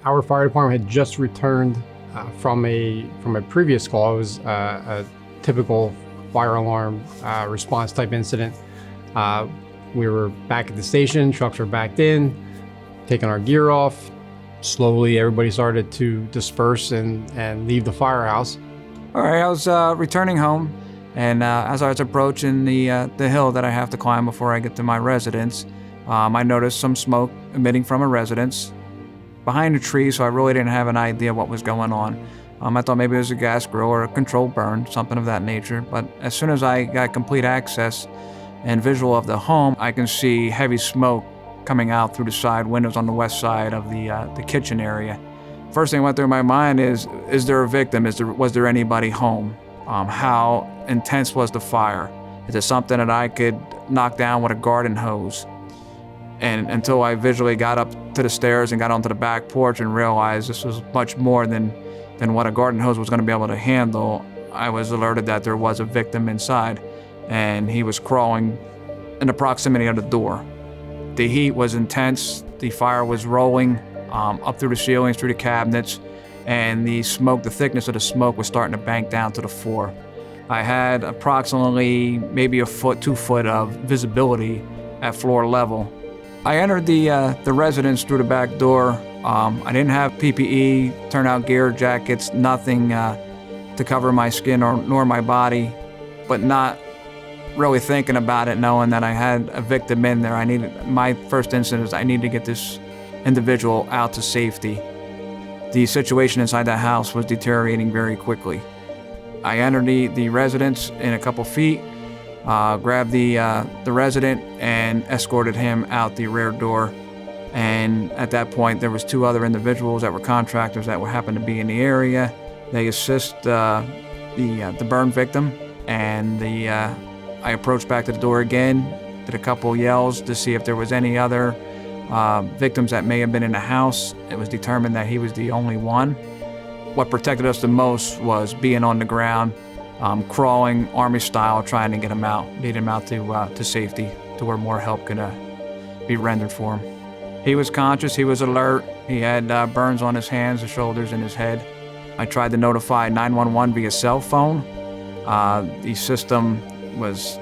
Our fire department had just returned from a previous call. It was a typical fire alarm response type incident. We were back at the station, trucks were backed in, taking our gear off. Slowly, everybody started to disperse and leave the firehouse. All right, I was returning home, and as I was approaching the hill that I have to climb before I get to my residence, I noticed some smoke emitting from a residence behind a tree, so I really didn't have an idea what was going on. I thought maybe it was a gas grill or a controlled burn, something of that nature. But as soon as I got complete access and visual of the home, I can see heavy smoke coming out through the side windows on the west side of the kitchen area. First thing that went through my mind is there a victim? Was there anybody home? How intense was the fire? Is it something that I could knock down with a garden hose? And until I visually got up to the stairs and got onto the back porch and realized this was much more than what a garden hose was going to be able to handle, I was alerted that there was a victim inside, and he was crawling in the proximity of the door. The heat was intense, the fire was rolling up through the ceilings, through the cabinets, and the smoke, the thickness of the smoke was starting to bank down to the floor. I had approximately maybe a foot, 2 foot of visibility at floor level. I entered the residence through the back door. I didn't have PPE, turnout gear, jackets, nothing to cover my skin nor my body, but not really thinking about it, knowing that I had a victim in there. My first instinct is I need to get this individual out to safety. The situation inside that house was deteriorating very quickly. I entered the residence in a couple feet, grabbed the resident and escorted him out the rear door. And at that point, there was 2 other individuals that were contractors that happened to be in the area. They assist the burn victim, and I approached back to the door again, did a couple yells to see if there was any other victims that may have been in the house. It was determined that he was the only one. What protected us the most was being on the ground, crawling Army style, trying to get him out, lead him out to safety, to where more help could be rendered for him. He was conscious, he was alert, he had burns on his hands, his shoulders, and his head. I tried to notify 911 via cell phone. The system was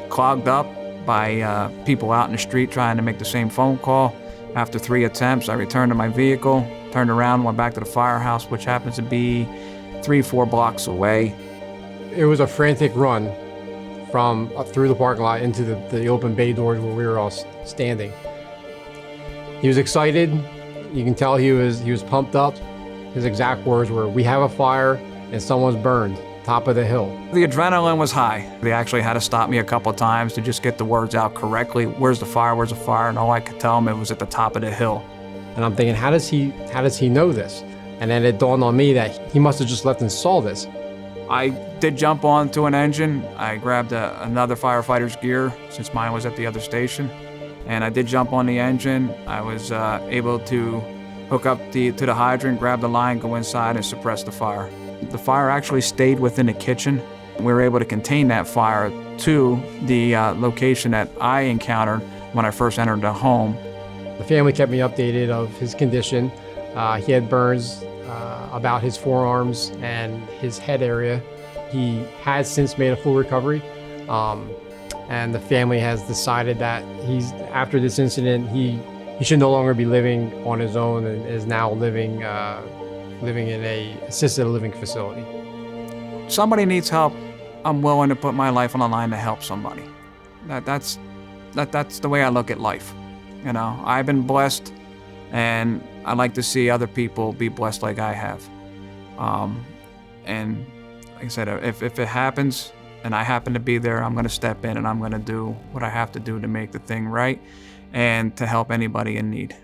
clogged up by people out in the street trying to make the same phone call. After 3 attempts, I returned to my vehicle, turned around, went back to the firehouse, which happens to be 3-4 blocks away. It was a frantic run from through the parking lot into the open bay doors where we were all standing. He was excited. You can tell he was pumped up. His exact words were, "We have a fire and someone's burned, top of the hill." The adrenaline was high. They actually had to stop me a couple of times to just get the words out correctly. Where's the fire? Where's the fire? And all I could tell him, it was at the top of the hill. And I'm thinking, how does he know this? And then it dawned on me that he must have just left and saw this. I did jump onto an engine. I grabbed another firefighter's gear since mine was at the other station. And I did jump on the engine. I was able to hook up to the hydrant, grab the line, go inside and suppress the fire. The fire actually stayed within the kitchen. We were able to contain that fire to the location that I encountered when I first entered the home. The family kept me updated of his condition. He had burns about his forearms and his head area. He has since made a full recovery. And the family has decided that after this incident, he should no longer be living on his own and is now living in a assisted living facility. Somebody needs help. I'm willing to put my life on the line to help somebody. That's the way I look at life. You know, I've been blessed, and I like to see other people be blessed like I have. And like I said, if it happens, and I happen to be there, I'm going to step in and I'm going to do what I have to do to make the thing right and to help anybody in need.